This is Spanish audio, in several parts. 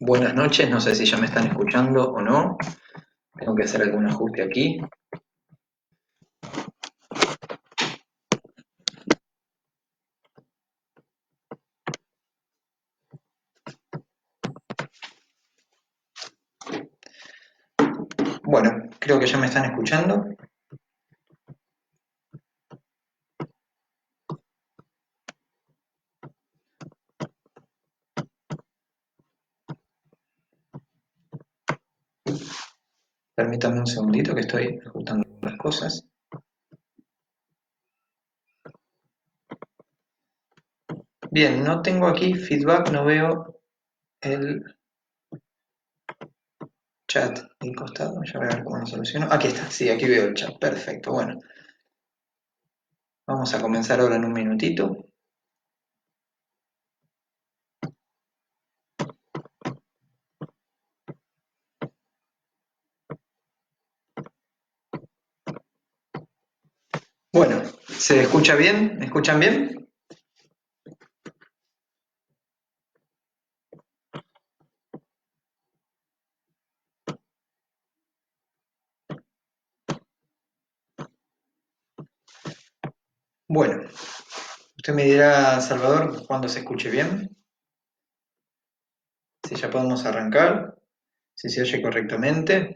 Buenas noches, no sé si ya me están escuchando o no. Tengo que hacer algún ajuste aquí. Bueno, creo que ya me están escuchando. Permítanme un segundito que estoy ajustando las cosas. Bien, no tengo aquí feedback, no veo el chat del costado. Ya voy a ver cómo lo soluciono. Aquí está, sí, aquí veo el chat. Perfecto, bueno. Vamos a comenzar ahora en un minutito. Bueno, ¿se escucha bien? ¿Me escuchan bien? Bueno, usted me dirá, Salvador, cuando se escuche bien, si ya podemos arrancar, si se oye correctamente.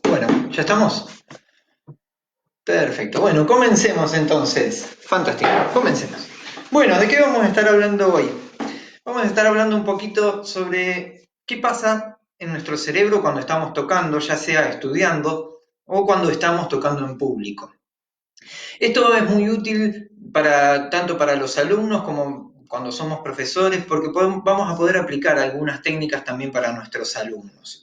Bueno, ¿ya estamos? Perfecto. Bueno, comencemos entonces. Fantástico, comencemos. Bueno, ¿de qué vamos a estar hablando hoy? Vamos a estar hablando un poquito sobre qué pasa en nuestro cerebro cuando estamos tocando, ya sea estudiando o cuando estamos tocando en público. Esto es muy útil tanto para los alumnos como cuando somos profesores, porque vamos a poder aplicar algunas técnicas también para nuestros alumnos.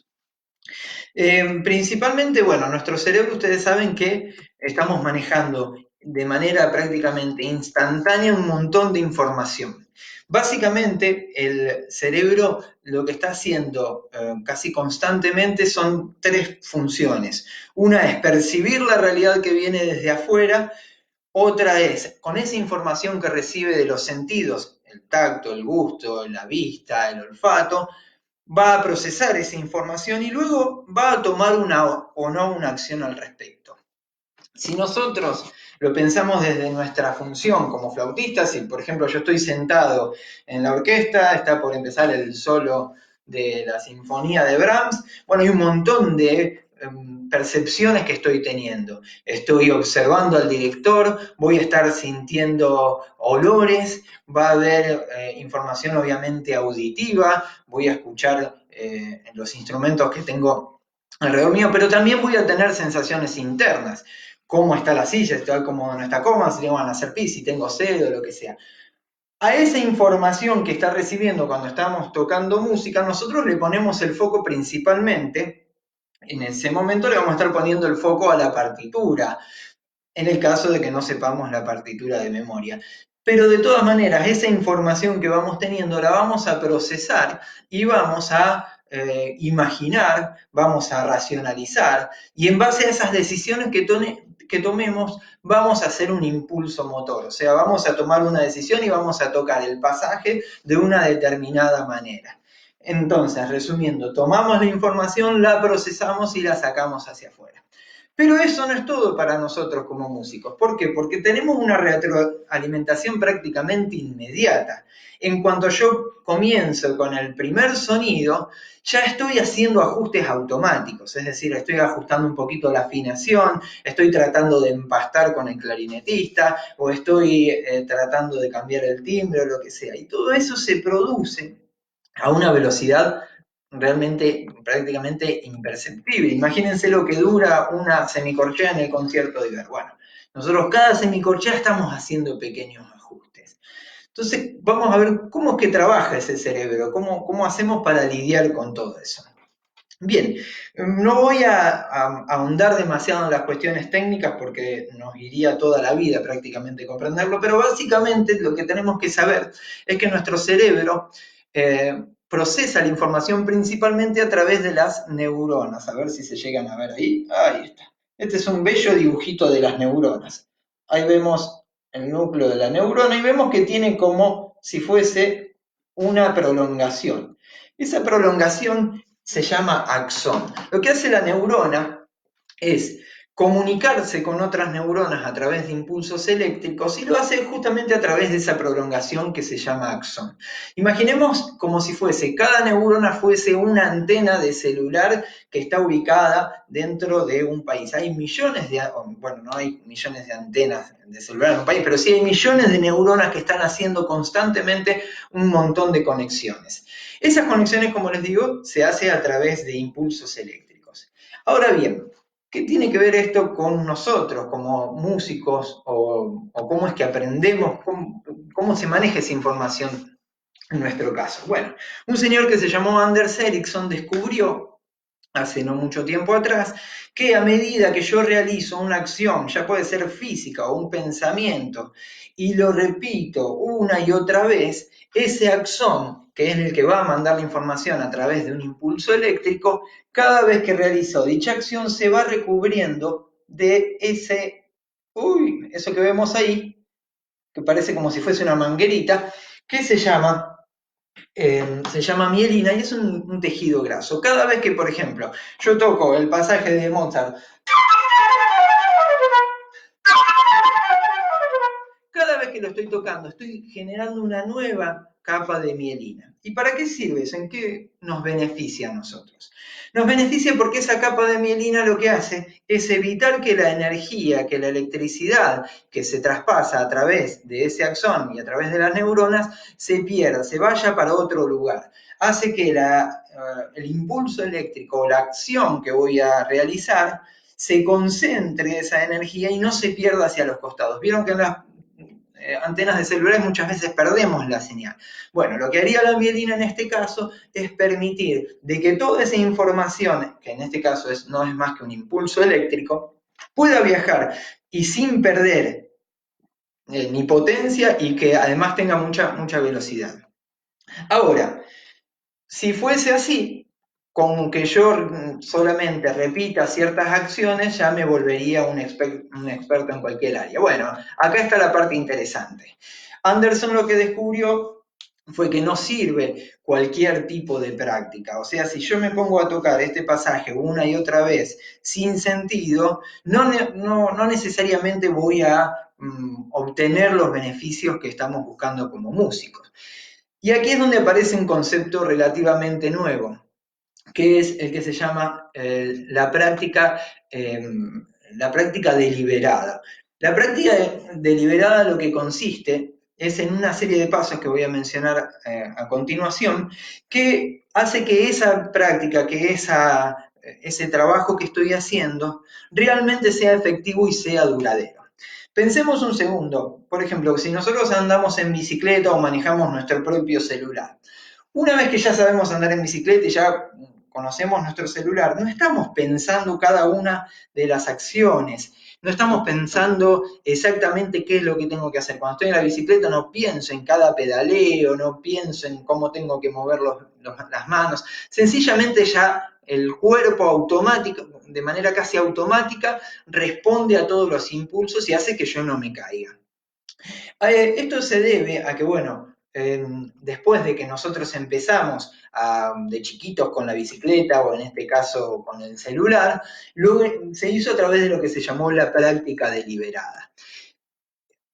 Principalmente, bueno, nuestro cerebro, ustedes saben que estamos manejando de manera prácticamente instantánea un montón de información. Básicamente, el cerebro lo que está haciendo casi constantemente son tres funciones. Una es percibir la realidad que viene desde afuera, otra es, con esa información que recibe de los sentidos, el tacto, el gusto, la vista, el olfato, va a procesar esa información y luego va a tomar una o no una acción al respecto. Si nosotros lo pensamos desde nuestra función como flautistas, si por ejemplo yo estoy sentado en la orquesta, está por empezar el solo de la sinfonía de Brahms, bueno, hay un montón de percepciones que estoy teniendo. Estoy observando al director, voy a estar sintiendo olores, va a haber información obviamente auditiva, voy a escuchar los instrumentos que tengo alrededor mío, pero también voy a tener sensaciones internas. Cómo está la silla, está cómodo, no está cómoda, si tengo ganas de hacer pis, si tengo sed o lo que sea. A esa información que está recibiendo cuando estamos tocando música, nosotros le ponemos el foco principalmente, en ese momento le vamos a estar poniendo el foco a la partitura, en el caso de que no sepamos la partitura de memoria. Pero de todas maneras, esa información que vamos teniendo la vamos a procesar y vamos a imaginar, vamos a racionalizar, y en base a esas decisiones que tomemos, vamos a hacer un impulso motor, o sea, vamos a tomar una decisión y vamos a tocar el pasaje de una determinada manera. Entonces, resumiendo, tomamos la información, la procesamos y la sacamos hacia afuera. Pero eso no es todo para nosotros como músicos. ¿Por qué? Porque tenemos una retroalimentación prácticamente inmediata. En cuanto yo comienzo con el primer sonido, ya estoy haciendo ajustes automáticos, es decir, estoy ajustando un poquito la afinación, estoy tratando de empastar con el clarinetista o estoy tratando de cambiar el timbre o lo que sea. Y todo eso se produce a una velocidad realmente prácticamente imperceptible. Imagínense lo que dura una semicorchea en el concierto de Ver. Bueno, nosotros cada semicorchea estamos haciendo pequeños ajustes. diferentes. Entonces, vamos a ver cómo es que trabaja ese cerebro, cómo hacemos para lidiar con todo eso. Bien, no voy a ahondar demasiado en las cuestiones técnicas porque nos iría toda la vida prácticamente comprenderlo, pero básicamente lo que tenemos que saber es que nuestro cerebro procesa la información principalmente a través de las neuronas. A ver si se llegan a ver ahí. Ahí está. Este es un bello dibujito de las neuronas. Ahí vemos el núcleo de la neurona y vemos que tiene como si fuese una prolongación. Esa prolongación se llama axón. Lo que hace la neurona es comunicarse con otras neuronas a través de impulsos eléctricos y lo hace justamente a través de esa prolongación que se llama axón. Imaginemos como si cada neurona fuese una antena de celular que está ubicada dentro de un país. Hay millones bueno, no hay millones de antenas de celular en un país, pero sí hay millones de neuronas que están haciendo constantemente un montón de conexiones. Esas conexiones, como les digo, se hace a través de impulsos eléctricos. Ahora bien, ¿qué tiene que ver esto con nosotros como músicos o cómo es que aprendemos, cómo se maneja esa información en nuestro caso? Bueno, un señor que se llamó Anders Ericsson descubrió hace no mucho tiempo atrás, que a medida que yo realizo una acción, ya puede ser física o un pensamiento, y lo repito una y otra vez, ese axón, que es el que va a mandar la información a través de un impulso eléctrico, cada vez que realizo dicha acción se va recubriendo de eso que vemos ahí, que parece como si fuese una manguerita, que se llama mielina y es un tejido graso. Cada vez que, por ejemplo, yo toco el pasaje de Mozart, cada vez que lo estoy tocando, estoy generando una nueva capa de mielina. ¿Y para qué sirve eso? ¿En qué nos beneficia a nosotros? Nos beneficia porque esa capa de mielina lo que hace es evitar que la energía, que la electricidad que se traspasa a través de ese axón y a través de las neuronas se pierda, se vaya para otro lugar. Hace que el impulso eléctrico o la acción que voy a realizar se concentre esa energía y no se pierda hacia los costados. Vieron que en las antenas de celulares muchas veces perdemos la señal. Bueno, lo que haría la mielina en este caso es permitir de que toda esa información, que en este caso no es más que un impulso eléctrico, pueda viajar y sin perder ni potencia y que además tenga mucha velocidad. Ahora, si fuese así, con que yo solamente repita ciertas acciones, ya me volvería un experto en cualquier área. Bueno, acá está la parte interesante. Anderson lo que descubrió fue que no sirve cualquier tipo de práctica. O sea, si yo me pongo a tocar este pasaje una y otra vez sin sentido, no necesariamente voy a obtener los beneficios que estamos buscando como músicos. Y aquí es donde aparece un concepto relativamente nuevo, que es el que se llama la práctica deliberada. La práctica deliberada lo que consiste es en una serie de pasos que voy a mencionar a continuación, que hace que esa práctica, que ese trabajo que estoy haciendo, realmente sea efectivo y sea duradero. Pensemos un segundo, por ejemplo, si nosotros andamos en bicicleta o manejamos nuestro propio celular. Una vez que ya sabemos andar en bicicleta y ya conocemos nuestro celular, no estamos pensando cada una de las acciones, no estamos pensando exactamente qué es lo que tengo que hacer. Cuando estoy en la bicicleta no pienso en cada pedaleo, no pienso en cómo tengo que mover las manos, sencillamente ya el cuerpo automático, de manera casi automática, responde a todos los impulsos y hace que yo no me caiga. Esto se debe a que, bueno, después de que nosotros empezamos de chiquitos con la bicicleta o en este caso con el celular, luego se hizo a través de lo que se llamó la práctica deliberada.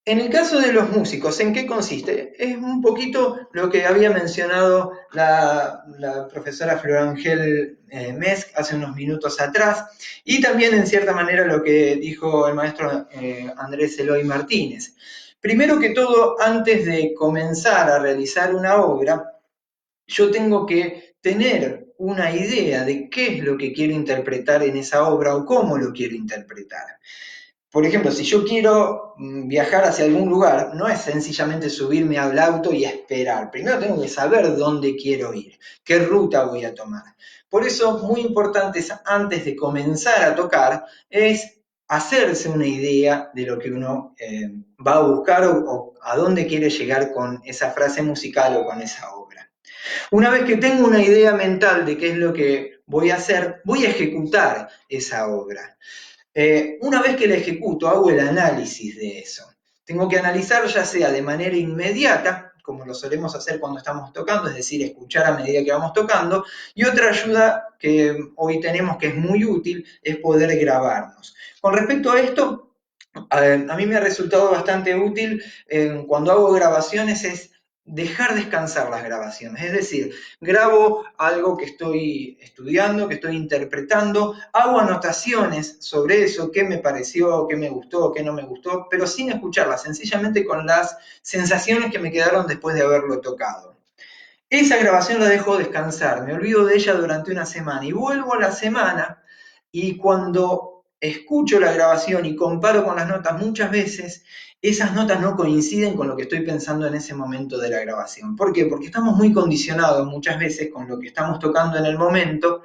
En el caso de los músicos, ¿en qué consiste? Es un poquito lo que había mencionado la profesora Florangel Mesk hace unos minutos atrás y también en cierta manera lo que dijo el maestro Andrés Eloy Martínez. Primero que todo, antes de comenzar a realizar una obra, yo tengo que tener una idea de qué es lo que quiero interpretar en esa obra o cómo lo quiero interpretar. Por ejemplo, si yo quiero viajar hacia algún lugar, no es sencillamente subirme al auto y esperar. Primero tengo que saber dónde quiero ir, qué ruta voy a tomar. Por eso, muy importante es, antes de comenzar a tocar, es hacerse una idea de lo que uno va a buscar o a dónde quiere llegar con esa frase musical o con esa obra. Una vez que tengo una idea mental de qué es lo que voy a hacer, voy a ejecutar esa obra. Una vez que la ejecuto, hago el análisis de eso. Tengo que analizar ya sea de manera inmediata, como lo solemos hacer cuando estamos tocando, es decir, escuchar a medida que vamos tocando, y otra ayuda que hoy tenemos que es muy útil es poder grabarnos. Con respecto a esto, a mí me ha resultado bastante útil cuando hago grabaciones es dejar descansar las grabaciones, es decir, grabo algo que estoy estudiando, que estoy interpretando, hago anotaciones sobre eso, qué me pareció, qué me gustó, qué no me gustó, pero sin escucharlas, sencillamente con las sensaciones que me quedaron después de haberlo tocado. Esa grabación la dejo descansar, me olvido de ella durante una semana y vuelvo a la semana y cuando escucho la grabación y comparo con las notas muchas veces, esas notas no coinciden con lo que estoy pensando en ese momento de la grabación. ¿Por qué? Porque estamos muy condicionados muchas veces con lo que estamos tocando en el momento,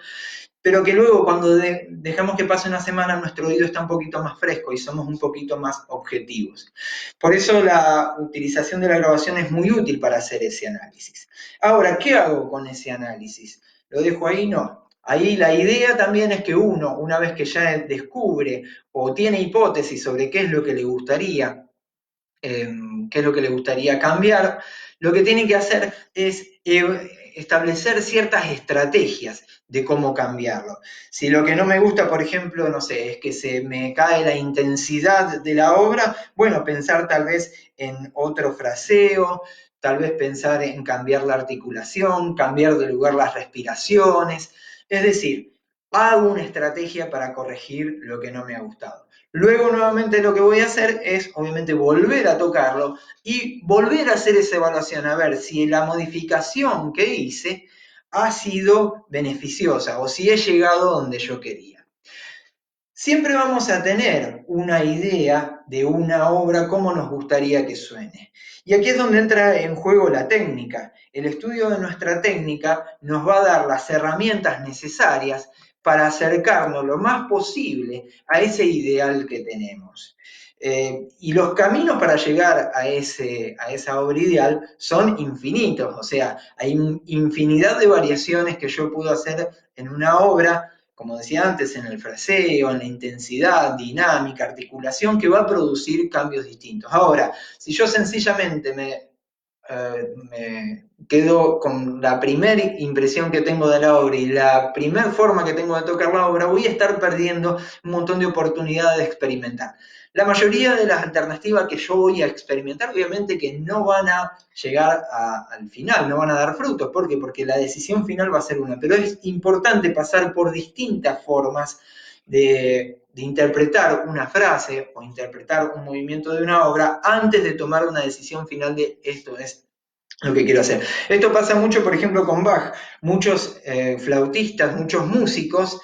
pero que luego cuando dejamos que pase una semana nuestro oído está un poquito más fresco y somos un poquito más objetivos. Por eso la utilización de la grabación es muy útil para hacer ese análisis. Ahora, ¿qué hago con ese análisis? ¿Lo dejo ahí? No. Ahí la idea también es que uno, una vez que ya descubre o tiene hipótesis sobre qué es lo que le gustaría, qué es lo que le gustaría cambiar, lo que tiene que hacer es establecer ciertas estrategias de cómo cambiarlo. Si lo que no me gusta, por ejemplo, no sé, es que se me cae la intensidad de la obra, bueno, pensar tal vez en otro fraseo, tal vez pensar en cambiar la articulación, cambiar de lugar las respiraciones, es decir, hago una estrategia para corregir lo que no me ha gustado. Luego nuevamente lo que voy a hacer es obviamente volver a tocarlo y volver a hacer esa evaluación a ver si la modificación que hice ha sido beneficiosa o si he llegado donde yo quería. Siempre vamos a tener una idea de una obra, cómo nos gustaría que suene. Y aquí es donde entra en juego la técnica. El estudio de nuestra técnica nos va a dar las herramientas necesarias para acercarnos lo más posible a ese ideal que tenemos. Y los caminos para llegar a esa obra ideal son infinitos, o sea, hay infinidad de variaciones que yo puedo hacer en una obra, como decía antes, en el fraseo, en la intensidad, dinámica, articulación, que va a producir cambios distintos. Ahora, si yo sencillamente me quedo con la primera impresión que tengo de la obra y la primera forma que tengo de tocar la obra, voy a estar perdiendo un montón de oportunidades de experimentar. La mayoría de las alternativas que yo voy a experimentar, obviamente que no van a llegar al final, no van a dar frutos. ¿Por qué? Porque la decisión final va a ser una. Pero es importante pasar por distintas formas de interpretar una frase o interpretar un movimiento de una obra antes de tomar una decisión final de esto es lo que quiero hacer. Esto pasa mucho, por ejemplo, con Bach. Muchos flautistas, muchos músicos,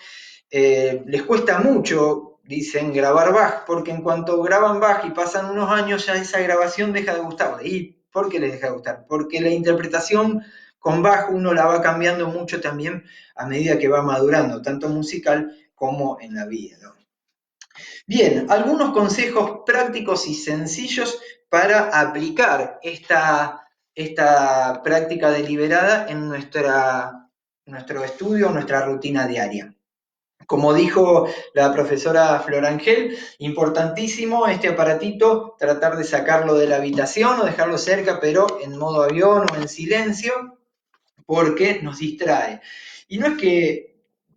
les cuesta mucho, dicen, grabar Bach, porque en cuanto graban Bach y pasan unos años, ya esa grabación deja de gustarle. ¿Y por qué les deja de gustar? Porque la interpretación con Bach uno la va cambiando mucho también a medida que va madurando, tanto musical como en la vida, ¿no? Bien, algunos consejos prácticos y sencillos para aplicar esta práctica deliberada en nuestro estudio, nuestra rutina diaria. Como dijo la profesora Florangel, importantísimo este aparatito, tratar de sacarlo de la habitación o dejarlo cerca, pero en modo avión o en silencio, porque nos distrae. Y no es que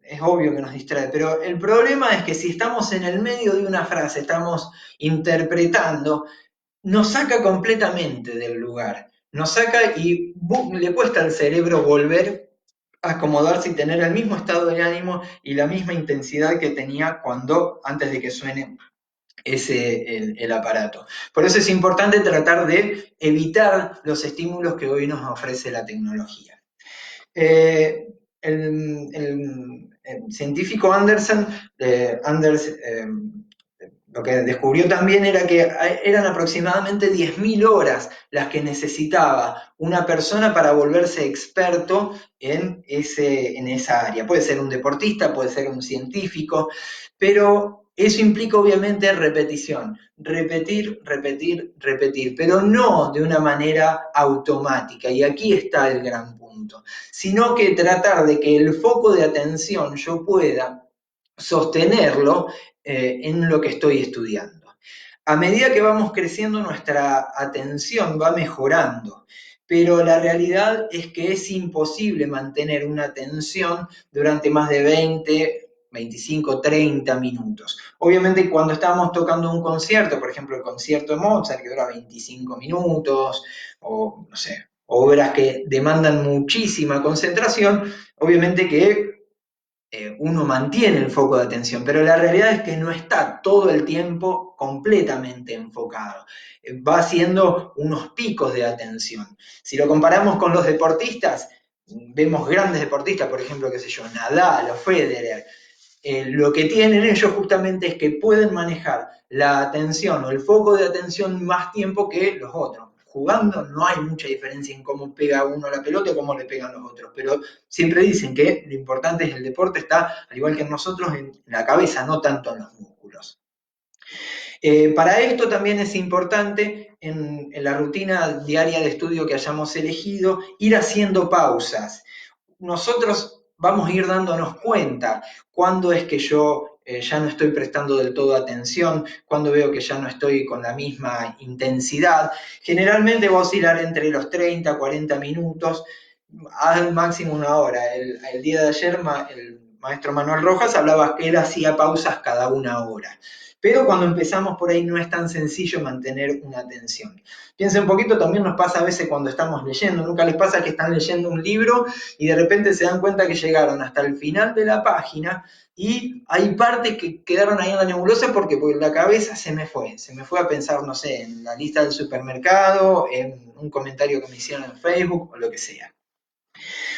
es obvio que nos distrae, pero el problema es que si estamos en el medio de una frase, estamos interpretando, nos saca completamente del lugar, nos saca y le cuesta al cerebro volver a acomodarse y tener el mismo estado de ánimo y la misma intensidad que tenía antes de que suene el aparato. Por eso es importante tratar de evitar los estímulos que hoy nos ofrece la tecnología. El científico Anders lo que descubrió también era que eran aproximadamente 10.000 horas las que necesitaba una persona para volverse experto en esa área. Puede ser un deportista, puede ser un científico, pero eso implica obviamente repetición, repetir, repetir, repetir, pero no de una manera automática. Y aquí está el gran punto, sino que tratar de que el foco de atención yo pueda sostenerlo en lo que estoy estudiando. A medida que vamos creciendo, nuestra atención va mejorando, pero la realidad es que es imposible mantener una atención durante más de 20, 25, 30 minutos. Obviamente cuando estamos tocando un concierto, por ejemplo el concierto de Mozart, que dura 25 minutos, o no sé, obras que demandan muchísima concentración, obviamente que uno mantiene el foco de atención, pero la realidad es que no está todo el tiempo completamente enfocado. Va haciendo unos picos de atención. Si lo comparamos con los deportistas, vemos grandes deportistas, por ejemplo, qué sé yo, Nadal o Federer, lo que tienen ellos justamente es que pueden manejar la atención o el foco de atención más tiempo que los otros. Jugando no hay mucha diferencia en cómo pega uno la pelota o cómo le pegan los otros, pero siempre dicen que lo importante es el deporte está, al igual que en nosotros, en la cabeza, no tanto en los músculos. Para esto también es importante en la rutina diaria de estudio que hayamos elegido ir haciendo pausas. Nosotros vamos a ir dándonos cuenta cuándo es que yo ya no estoy prestando del todo atención, cuándo veo que ya no estoy con la misma intensidad. Generalmente va a oscilar entre los 30, 40 minutos, al máximo una hora. El día de ayer el maestro Manuel Rojas hablaba que él hacía pausas cada una hora. Pero cuando empezamos por ahí no es tan sencillo mantener una atención. Piensen un poquito, también nos pasa a veces cuando estamos leyendo, nunca les pasa que están leyendo un libro y de repente se dan cuenta que llegaron hasta el final de la página y hay partes que quedaron ahí en la nebulosa porque la cabeza se me fue a pensar, no sé, en la lista del supermercado, en un comentario que me hicieron en Facebook o lo que sea.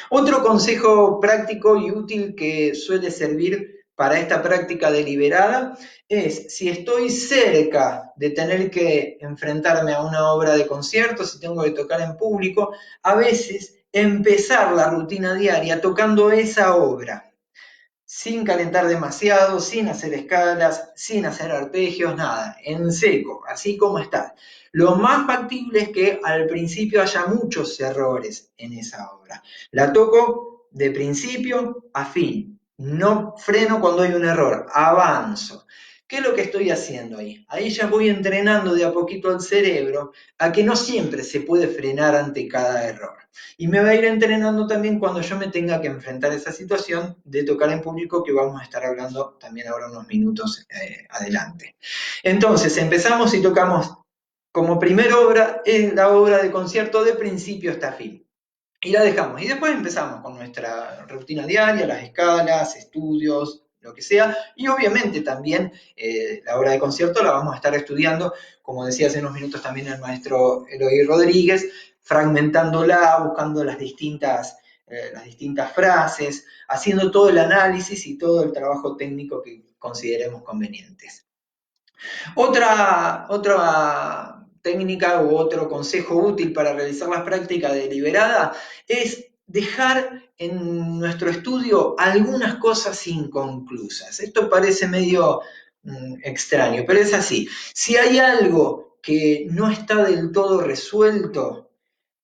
Otro consejo práctico y útil que suele servir para esta práctica deliberada es si estoy cerca de tener que enfrentarme a una obra de concierto, si tengo que tocar en público, a veces empezar la rutina diaria tocando esa obra sin calentar demasiado, sin hacer escalas, sin hacer arpegios, nada, en seco, así como está. Lo más factible es que al principio haya muchos errores en esa obra. La toco de principio a fin, no freno cuando hay un error, avanzo. ¿Qué es lo que estoy haciendo ahí? Ahí ya voy entrenando de a poquito al cerebro a que no siempre se puede frenar ante cada error. Y me va a ir entrenando también cuando yo me tenga que enfrentar a esa situación de tocar en público que vamos a estar hablando también ahora unos minutos adelante. Entonces, empezamos y tocamos como primera obra, es la obra de concierto de principio hasta fin. Y la dejamos. Y después empezamos con nuestra rutina diaria, las escalas, estudios, lo que sea. Y obviamente también la obra de concierto la vamos a estar estudiando, como decía hace unos minutos también el maestro Eloy Rodríguez, fragmentándola, buscando las distintas frases, haciendo todo el análisis y todo el trabajo técnico que consideremos convenientes. Otra técnica u otro consejo útil para realizar la práctica deliberada es dejar en nuestro estudio algunas cosas inconclusas. Esto parece medio extraño, pero es así. Si hay algo que no está del todo resuelto,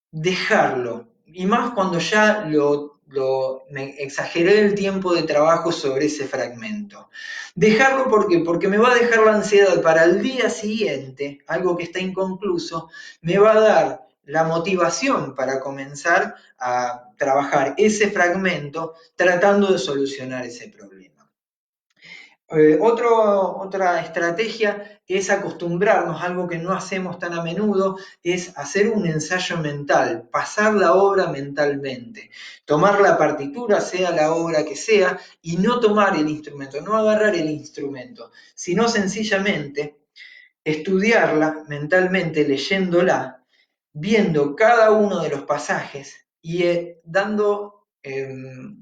dejarlo. Y más cuando ya me exageré el tiempo de trabajo sobre ese fragmento. Dejarlo porque me va a dejar la ansiedad para el día siguiente, algo que está inconcluso, me va a dar la motivación para comenzar a trabajar ese fragmento tratando de solucionar ese problema. Otra estrategia es acostumbrarnos, algo que no hacemos tan a menudo, es hacer un ensayo mental, pasar la obra mentalmente, tomar la partitura, sea la obra que sea, y no tomar el instrumento, no agarrar el instrumento, sino sencillamente estudiarla mentalmente, leyéndola, viendo cada uno de los pasajes y dando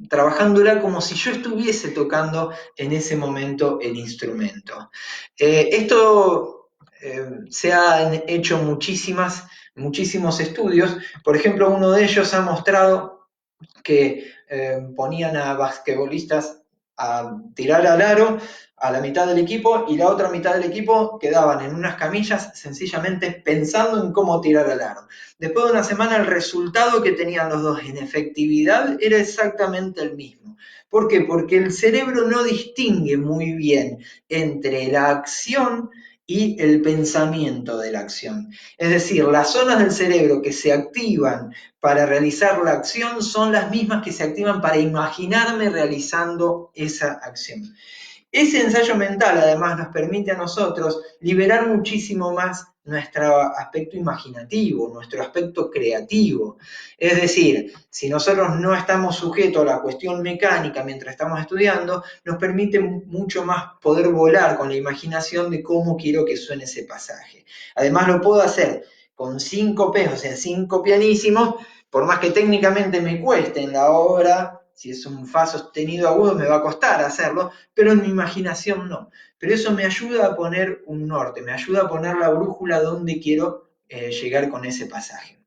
trabajándola como si yo estuviese tocando en ese momento el instrumento. Esto se han hecho muchísimos estudios. Por ejemplo, uno de ellos ha mostrado que ponían a basquetbolistas a tirar al aro a la mitad del equipo y la otra mitad del equipo quedaban en unas camillas sencillamente pensando en cómo tirar al aro. Después de una semana el resultado que tenían los dos en efectividad era exactamente el mismo. ¿Por qué? Porque el cerebro no distingue muy bien entre la acción y el pensamiento de la acción. Es decir, las zonas del cerebro que se activan para realizar la acción son las mismas que se activan para imaginarme realizando esa acción. Ese ensayo mental además nos permite a nosotros liberar muchísimo más nuestro aspecto imaginativo, nuestro aspecto creativo. Es decir, si nosotros no estamos sujetos a la cuestión mecánica mientras estamos estudiando, nos permite mucho más poder volar con la imaginación de cómo quiero que suene ese pasaje. Además lo puedo hacer con síncope, o sea, cinco pianísimos, por más que técnicamente me cueste en la obra, si es un fa sostenido agudo me va a costar hacerlo, pero en mi imaginación no. Pero eso me ayuda a poner un norte, me ayuda a poner la brújula donde quiero llegar con ese pasaje.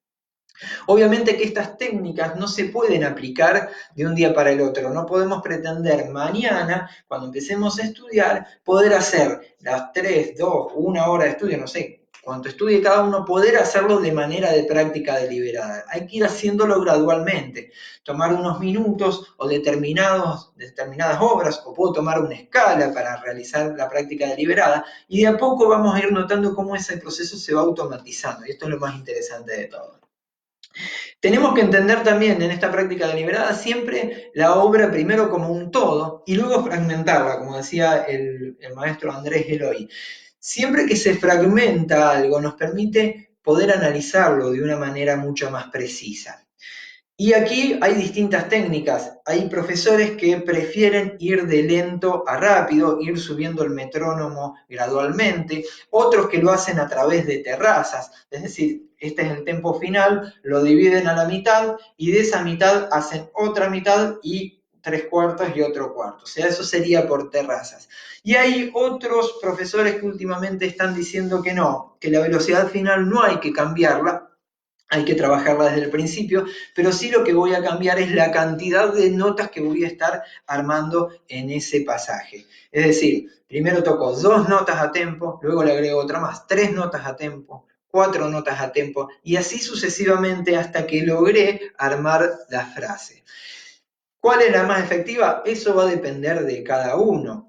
Obviamente que estas técnicas no se pueden aplicar de un día para el otro. No podemos pretender mañana, cuando empecemos a estudiar, poder hacer las 3, 2, 1 hora de estudio, no sé, cuanto estudie cada uno, poder hacerlo de manera de práctica deliberada. Hay que ir haciéndolo gradualmente, tomar unos minutos o determinadas obras, o puedo tomar una escala para realizar la práctica deliberada, y de a poco vamos a ir notando cómo ese proceso se va automatizando, y esto es lo más interesante de todo. Tenemos que entender también en esta práctica deliberada siempre la obra primero como un todo y luego fragmentarla, como decía el maestro Andrés Eloy. Siempre que se fragmenta algo nos permite poder analizarlo de una manera mucho más precisa. Y aquí hay distintas técnicas. Hay profesores que prefieren ir de lento a rápido, ir subiendo el metrónomo gradualmente, otros que lo hacen a través de terrazas, es decir, este es el tempo final, lo dividen a la mitad y de esa mitad hacen otra mitad y 3 cuartos y otro cuarto. O sea, eso sería por terrazas. Y hay otros profesores que últimamente están diciendo que no, que la velocidad final no hay que cambiarla, hay que trabajarla desde el principio, pero sí lo que voy a cambiar es la cantidad de notas que voy a estar armando en ese pasaje. Es decir, primero toco 2 notas a tempo, luego le agrego otra más, 3 notas a tempo, 4 notas a tempo, y así sucesivamente hasta que logré armar la frase. ¿Cuál es la más efectiva? Eso va a depender de cada uno.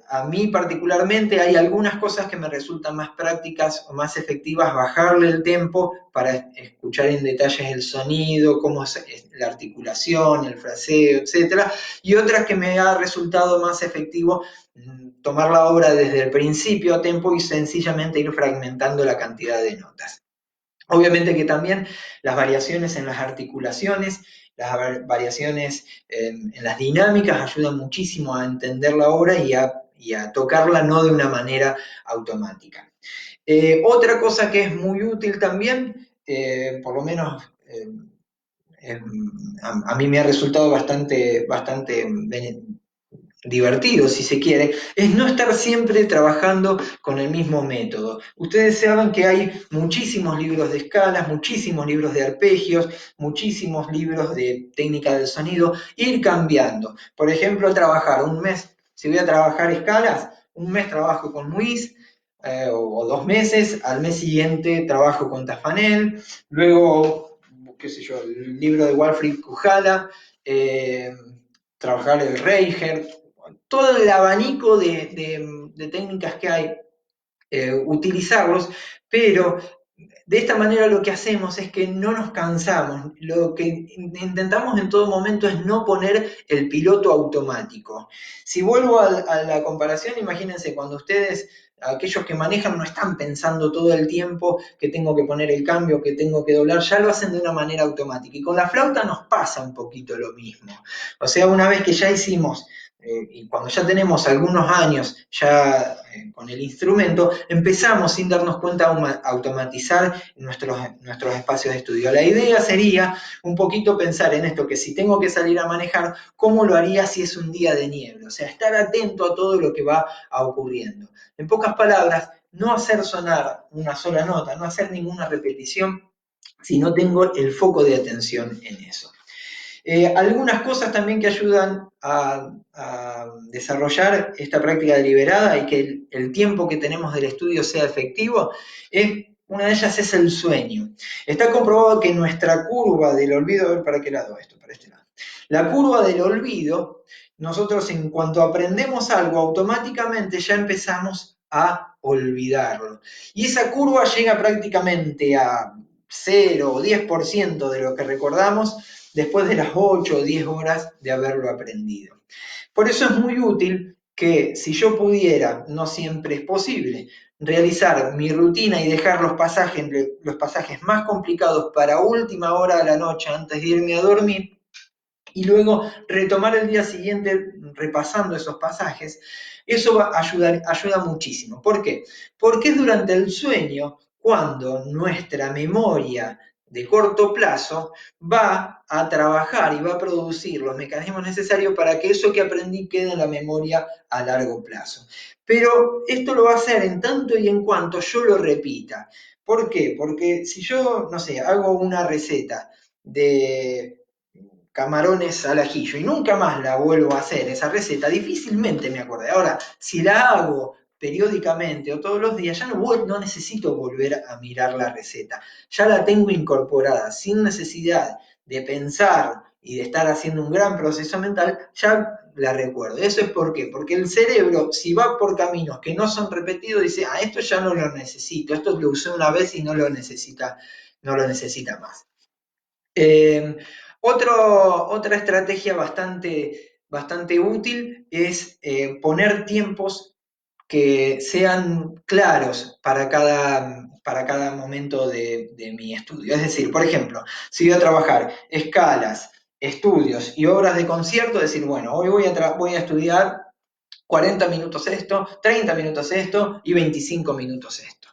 A mí particularmente hay algunas cosas que me resultan más prácticas o más efectivas bajarle el tempo para escuchar en detalles el sonido, cómo es la articulación, el fraseo, etcétera, y otras que me ha resultado más efectivo tomar la obra desde el principio a tempo y sencillamente ir fragmentando la cantidad de notas. Obviamente que también las variaciones en las articulaciones, las variaciones en las dinámicas ayudan muchísimo a entender la obra y a tocarla no de una manera automática. Otra cosa que es muy útil también, por lo menos a mí me ha resultado bastante divertido, si se quiere, es no estar siempre trabajando con el mismo método. Ustedes saben que hay muchísimos libros de escalas, muchísimos libros de arpegios, muchísimos libros de técnica del sonido, ir cambiando. Por ejemplo, trabajar un mes, si voy a trabajar escalas, un mes trabajo con Muis, o 2 meses, al mes siguiente trabajo con Tafanel, luego, qué sé yo, el libro de Walfrid Kujala, trabajar el Reicher, todo el abanico de técnicas que hay, utilizarlos, pero de esta manera lo que hacemos es que no nos cansamos, lo que intentamos en todo momento es no poner el piloto automático. Si vuelvo a la comparación, imagínense cuando ustedes, aquellos que manejan, no están pensando todo el tiempo que tengo que poner el cambio, que tengo que doblar, ya lo hacen de una manera automática. Y con la flauta nos pasa un poquito lo mismo. O sea, una vez que ya hicimos y cuando ya tenemos algunos años ya con el instrumento, empezamos sin darnos cuenta a automatizar nuestros espacios de estudio. La idea sería un poquito pensar en esto, que si tengo que salir a manejar, ¿cómo lo haría si es un día de niebla? O sea, estar atento a todo lo que va ocurriendo. En pocas palabras, no hacer sonar una sola nota, no hacer ninguna repetición si no tengo el foco de atención en eso. Algunas cosas también que ayudan a desarrollar esta práctica deliberada y que el tiempo que tenemos del estudio sea efectivo, una de ellas es el sueño. Está comprobado que nuestra curva del olvido, a ver para qué lado esto, para este lado. La curva del olvido, nosotros en cuanto aprendemos algo, automáticamente ya empezamos a olvidarlo. Y esa curva llega prácticamente a 0 o 10% de lo que recordamos después de las 8 o 10 horas de haberlo aprendido. Por eso es muy útil que si yo pudiera, no siempre es posible, realizar mi rutina y dejar los pasajes más complicados para última hora de la noche antes de irme a dormir, y luego retomar el día siguiente repasando esos pasajes, eso va a ayuda muchísimo. ¿Por qué? Porque es durante el sueño cuando nuestra memoria de corto plazo va a trabajar y va a producir los mecanismos necesarios para que eso que aprendí quede en la memoria a largo plazo. Pero esto lo va a hacer en tanto y en cuanto yo lo repita. ¿Por qué? Porque si yo, no sé, hago una receta de camarones al ajillo y nunca más la vuelvo a hacer, esa receta, difícilmente me acordé. Ahora, si la hago periódicamente o todos los días, ya no necesito volver a mirar la receta, ya la tengo incorporada, sin necesidad de pensar y de estar haciendo un gran proceso mental, ya la recuerdo. ¿Eso es por qué? Porque el cerebro, si va por caminos que no son repetidos, dice, esto ya no lo necesito, esto lo usé una vez y no lo necesita más. Otra estrategia bastante útil es poner tiempos que sean claros para cada momento de mi estudio. Es decir, por ejemplo, si voy a trabajar escalas, estudios y obras de concierto, decir, bueno, hoy voy a estudiar 40 minutos esto, 30 minutos esto y 25 minutos esto.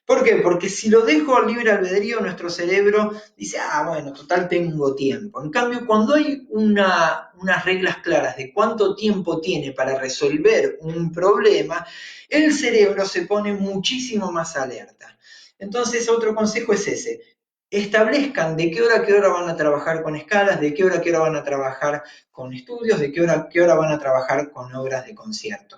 ¿Por qué? Porque si lo dejo al libre albedrío, nuestro cerebro dice, bueno, total tengo tiempo. En cambio, cuando hay unas reglas claras de cuánto tiempo tiene para resolver un problema, el cerebro se pone muchísimo más alerta. Entonces, otro consejo es ese. Establezcan de qué hora van a trabajar con escalas, de qué hora van a trabajar con estudios, de qué hora van a trabajar con obras de concierto.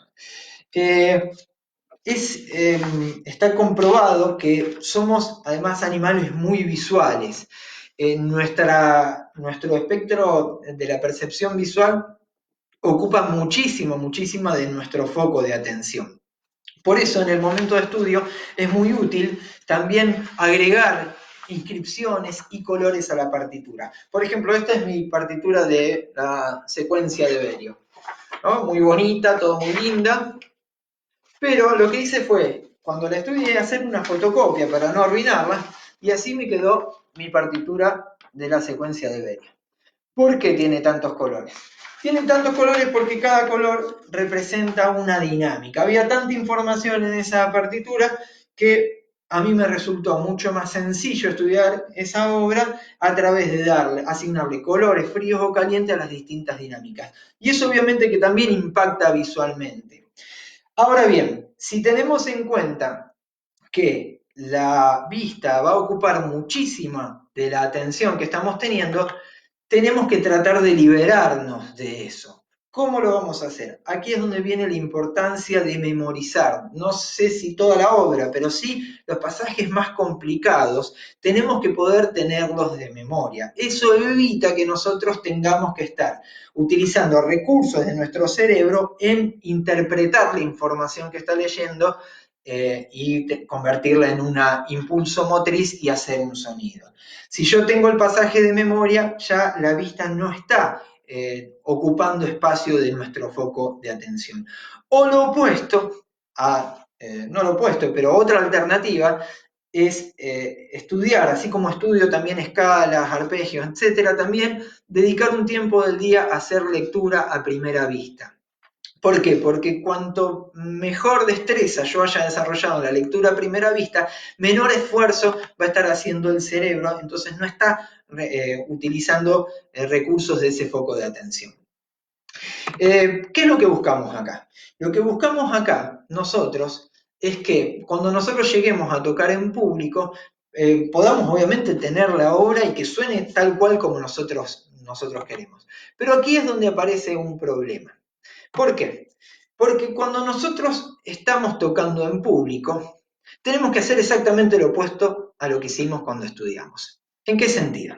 Está comprobado que somos además animales muy visuales. Nuestro espectro de la percepción visual ocupa muchísima de nuestro foco de atención. Por eso en el momento de estudio es muy útil también agregar inscripciones y colores a la partitura. Por ejemplo, esta es mi partitura de la secuencia de Berio, ¿no? Muy bonita, todo muy linda, pero lo que hice fue, cuando la estudié, hacer una fotocopia para no arruinarla, y así me quedó mi partitura de la secuencia de Berio. ¿Por qué tiene tantos colores? Tiene tantos colores porque cada color representa una dinámica. Había tanta información en esa partitura que a mí me resultó mucho más sencillo estudiar esa obra a través de asignarle colores fríos o calientes a las distintas dinámicas. Y eso obviamente que también impacta visualmente. Ahora bien, si tenemos en cuenta que la vista va a ocupar muchísima de la atención que estamos teniendo, tenemos que tratar de liberarnos de eso. ¿Cómo lo vamos a hacer? Aquí es donde viene la importancia de memorizar. No sé si toda la obra, pero sí los pasajes más complicados, tenemos que poder tenerlos de memoria. Eso evita que nosotros tengamos que estar utilizando recursos de nuestro cerebro en interpretar la información que está leyendo y convertirla en un impulso motriz y hacer un sonido. Si yo tengo el pasaje de memoria, ya la vista no está ocupando espacio de nuestro foco de atención. O lo opuesto, no lo opuesto, pero otra alternativa es estudiar, así como estudio también escalas, arpegios, etcétera, también dedicar un tiempo del día a hacer lectura a primera vista. ¿Por qué? Porque cuanto mejor destreza yo haya desarrollado en la lectura a primera vista, menor esfuerzo va a estar haciendo el cerebro, entonces no está utilizando recursos de ese foco de atención. ¿Qué es lo que buscamos acá? Lo que buscamos acá, nosotros, es que cuando nosotros lleguemos a tocar en público, podamos obviamente tener la obra y que suene tal cual como nosotros queremos. Pero aquí es donde aparece un problema. ¿Por qué? Porque cuando nosotros estamos tocando en público, tenemos que hacer exactamente lo opuesto a lo que hicimos cuando estudiamos. ¿En qué sentido?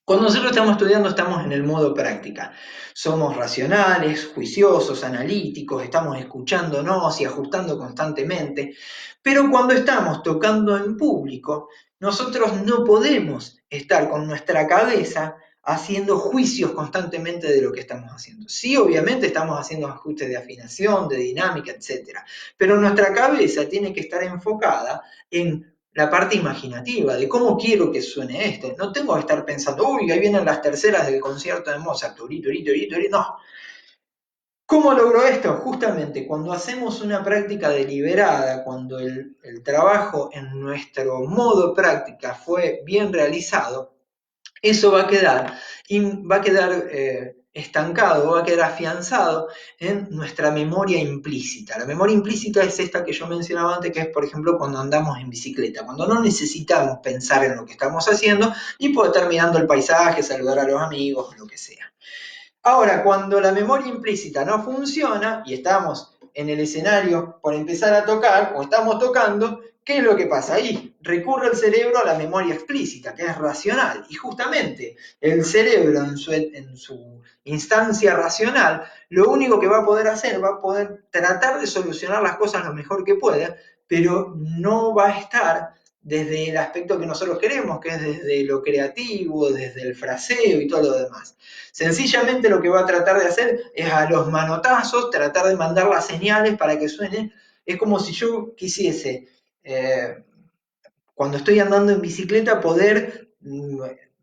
Cuando nosotros estamos estudiando estamos en el modo práctica. Somos racionales, juiciosos, analíticos, estamos escuchándonos y ajustando constantemente. Pero cuando estamos tocando en público, nosotros no podemos estar con nuestra cabeza haciendo juicios constantemente de lo que estamos haciendo. Sí, obviamente estamos haciendo ajustes de afinación, de dinámica, etc. Pero nuestra cabeza tiene que estar enfocada en la parte imaginativa, de cómo quiero que suene esto. No tengo que estar pensando, uy, ahí vienen las terceras del concierto de Mozart, no. ¿Cómo logro esto? Justamente cuando hacemos una práctica deliberada, cuando el trabajo en nuestro modo práctica fue bien realizado, eso va a quedar estancado, va a quedar afianzado en nuestra memoria implícita. La memoria implícita es esta que yo mencionaba antes, que es, por ejemplo, cuando andamos en bicicleta, cuando no necesitamos pensar en lo que estamos haciendo y puedo estar mirando el paisaje, saludar a los amigos, lo que sea. Ahora, cuando la memoria implícita no funciona y estamos en el escenario por empezar a tocar o estamos tocando, ¿qué es lo que pasa ahí? Recurre el cerebro a la memoria explícita, que es racional. Y justamente el cerebro en su instancia racional, lo único que va a poder hacer, va a poder tratar de solucionar las cosas lo mejor que pueda, pero no va a estar desde el aspecto que nosotros queremos, que es desde lo creativo, desde el fraseo y todo lo demás. Sencillamente lo que va a tratar de hacer es a los manotazos, tratar de mandar las señales para que suenen. Es como si yo quisiese, cuando estoy andando en bicicleta, poder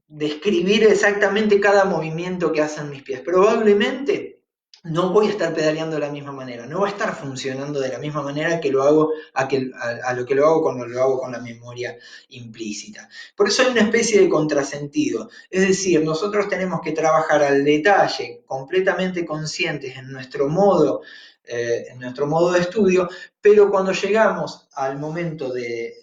describir exactamente cada movimiento que hacen mis pies. Probablemente no voy a estar pedaleando de la misma manera, no va a estar funcionando de la misma manera que lo hago a lo que lo hago cuando lo hago con la memoria implícita. Por eso hay una especie de contrasentido. Es decir, nosotros tenemos que trabajar al detalle, completamente conscientes en nuestro modo de estudio, pero cuando llegamos al momento de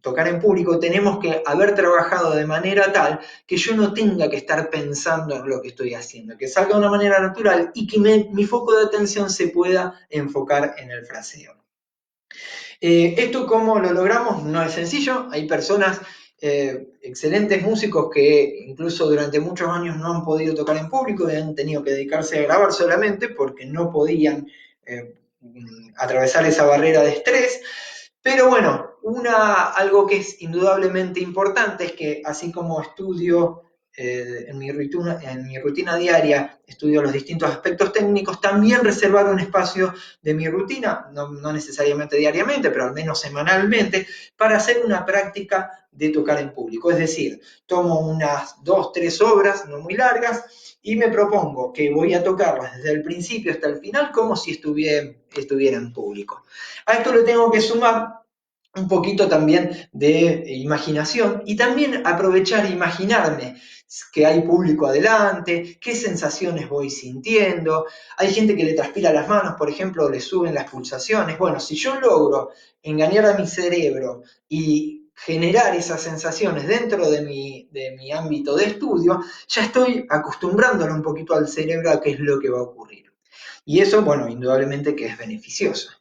tocar en público, tenemos que haber trabajado de manera tal que yo no tenga que estar pensando en lo que estoy haciendo, que salga de una manera natural y que mi foco de atención se pueda enfocar en el fraseo. Esto cómo lo logramos no es sencillo, hay personas, excelentes músicos que incluso durante muchos años no han podido tocar en público y han tenido que dedicarse a grabar solamente porque no podían atravesar esa barrera de estrés. Pero bueno, algo que es indudablemente importante es que así como estudio en mi rutina diaria, estudio los distintos aspectos técnicos, también reservar un espacio de mi rutina, no necesariamente diariamente, pero al menos semanalmente, para hacer una práctica de tocar en público. Es decir, tomo unas 2, 3 obras, no muy largas, y me propongo que voy a tocarlas desde el principio hasta el final como si estuviera en público. A esto le tengo que sumar un poquito también de imaginación y también aprovechar e imaginarme que hay público adelante, qué sensaciones voy sintiendo. Hay gente que le transpira las manos, por ejemplo, le suben las pulsaciones. Bueno, si yo logro engañar a mi cerebro y generar esas sensaciones dentro de mi ámbito de estudio, ya estoy acostumbrándolo un poquito al cerebro a qué es lo que va a ocurrir. Y eso, bueno, indudablemente que es beneficioso.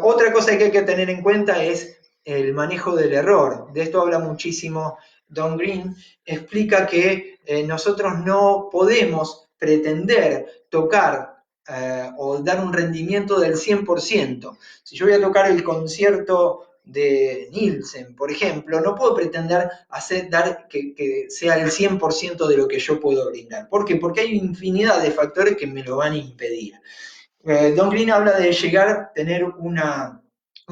Otra cosa que hay que tener en cuenta es el manejo del error. De esto habla muchísimo Don Green. Explica que nosotros no podemos pretender tocar o dar un rendimiento del 100%. Si yo voy a tocar el concierto de Nielsen, por ejemplo, no puedo pretender que sea el 100% de lo que yo puedo brindar. ¿Por qué? Porque hay infinidad de factores que me lo van a impedir. Don Green habla de llegar a tener un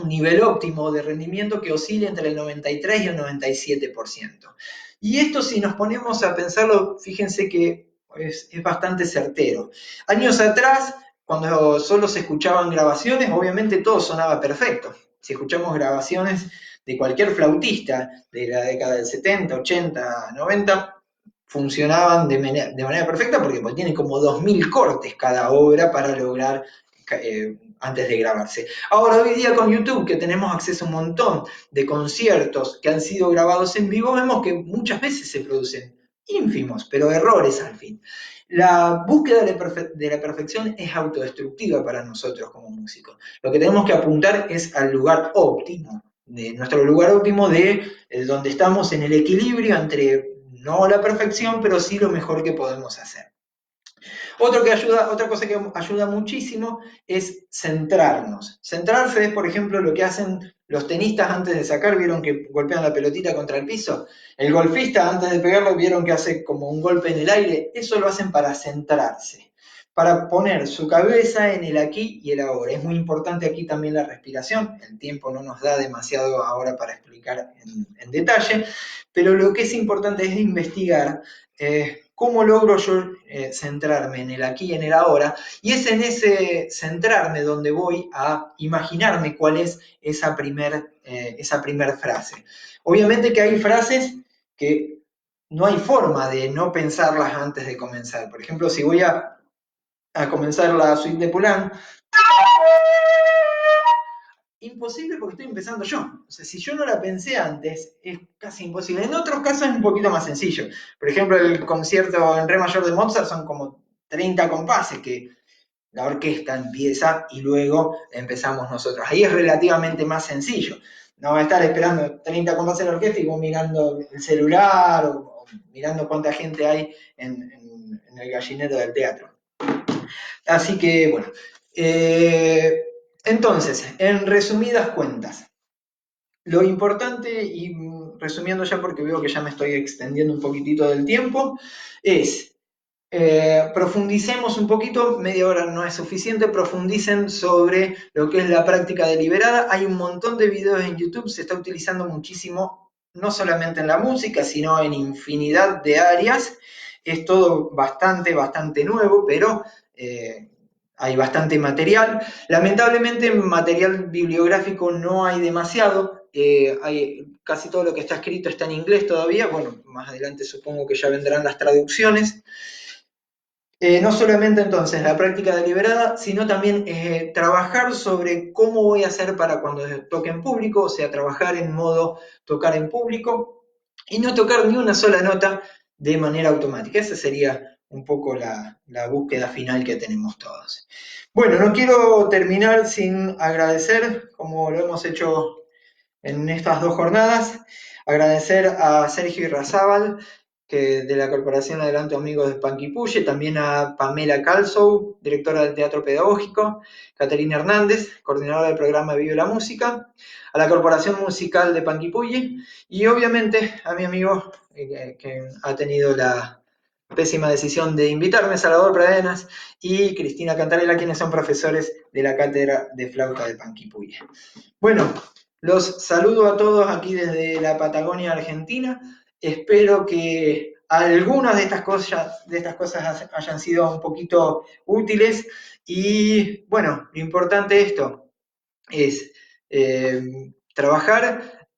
nivel óptimo de rendimiento que oscila entre el 93 y el 97%. Y esto, si nos ponemos a pensarlo, fíjense que es bastante certero. Años atrás, cuando solo se escuchaban grabaciones, obviamente todo sonaba perfecto. Si escuchamos grabaciones de cualquier flautista de la década del 70, 80, 90, funcionaban de manera perfecta porque tienen como 2000 cortes cada obra para lograr antes de grabarse. Ahora, hoy día con YouTube, que tenemos acceso a un montón de conciertos que han sido grabados en vivo, vemos que muchas veces se producen ínfimos, pero errores al fin. La búsqueda de la perfección es autodestructiva para nosotros como músicos. Lo que tenemos que apuntar es al lugar óptimo, de nuestro lugar óptimo de donde estamos en el equilibrio entre no la perfección, pero sí lo mejor que podemos hacer. Otra cosa que ayuda muchísimo es centrarnos. Centrarse es, por ejemplo, lo que hacen los tenistas antes de sacar, vieron que golpean la pelotita contra el piso. El golfista antes de pegarlo, vieron que hace como un golpe en el aire. Eso lo hacen para centrarse, para poner su cabeza en el aquí y el ahora. Es muy importante aquí también la respiración. El tiempo no nos da demasiado ahora para explicar en detalle, pero lo que es importante es investigar cómo logro yo centrarme en el aquí y en el ahora, y es en ese centrarme donde voy a imaginarme cuál es esa primer frase. Obviamente que hay frases que no hay forma de no pensarlas antes de comenzar. Por ejemplo, si voy a comenzar la suite de Poulenc, imposible porque estoy empezando yo. O sea, si yo no la pensé antes, es casi imposible. En otros casos es un poquito más sencillo. Por ejemplo, el concierto en re mayor de Mozart son como 30 compases que la orquesta empieza y luego empezamos nosotros. Ahí es relativamente más sencillo. No va a estar esperando 30 compases en la orquesta y vos mirando el celular o mirando cuánta gente hay en el gallinero del teatro. Así que, bueno. Entonces, en resumidas cuentas, lo importante, y resumiendo ya porque veo que ya me estoy extendiendo un poquitito del tiempo, es profundicemos un poquito, media hora no es suficiente, profundicen sobre lo que es la práctica deliberada. Hay un montón de videos en YouTube, se está utilizando muchísimo, no solamente en la música, sino en infinidad de áreas. Es todo bastante nuevo, pero hay bastante material. Lamentablemente, material bibliográfico no hay demasiado. Casi todo lo que está escrito está en inglés todavía. Bueno, más adelante supongo que ya vendrán las traducciones. No solamente entonces la práctica deliberada, sino también trabajar sobre cómo voy a hacer para cuando toque en público, o sea, trabajar en modo tocar en público y no tocar ni una sola nota de manera automática. Esa sería un poco la búsqueda final que tenemos todos. Bueno, no quiero terminar sin agradecer, como lo hemos hecho en estas 2 jornadas, agradecer a Sergio Irrazábal, que de la Corporación Adelanto Amigos de Panguipulli, también a Pamela Calzow, directora del Teatro Pedagógico, Caterina Hernández, coordinadora del programa Vive la Música, a la Corporación Musical de Panguipulli y obviamente a mi amigo que ha tenido la pésima decisión de invitarme, Salvador Pradenas y Cristina Cantarella, quienes son profesores de la Cátedra de Flauta de Panguipulli. Bueno, los saludo a todos aquí desde la Patagonia Argentina. Espero que algunas de estas cosas hayan sido un poquito útiles. Y bueno, lo importante de esto es trabajar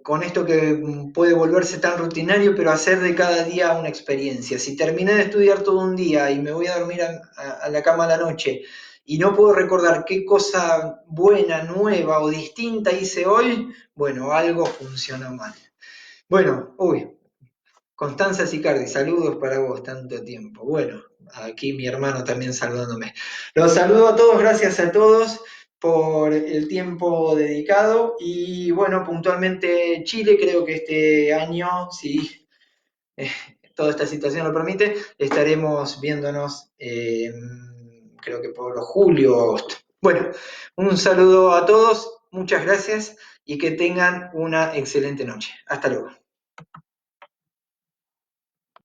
con esto que puede volverse tan rutinario, pero hacer de cada día una experiencia. Si terminé de estudiar todo un día y me voy a dormir a la cama a la noche y no puedo recordar qué cosa buena, nueva o distinta hice hoy, bueno, algo funcionó mal. Bueno, Constanza Sicardi, saludos para vos, tanto tiempo. Bueno, aquí mi hermano también saludándome. Los saludo a todos, gracias a todos por el tiempo dedicado y bueno, puntualmente Chile, creo que este año, si toda esta situación lo permite, estaremos viéndonos, creo que por julio o agosto. Bueno, un saludo a todos, muchas gracias y que tengan una excelente noche. Hasta luego.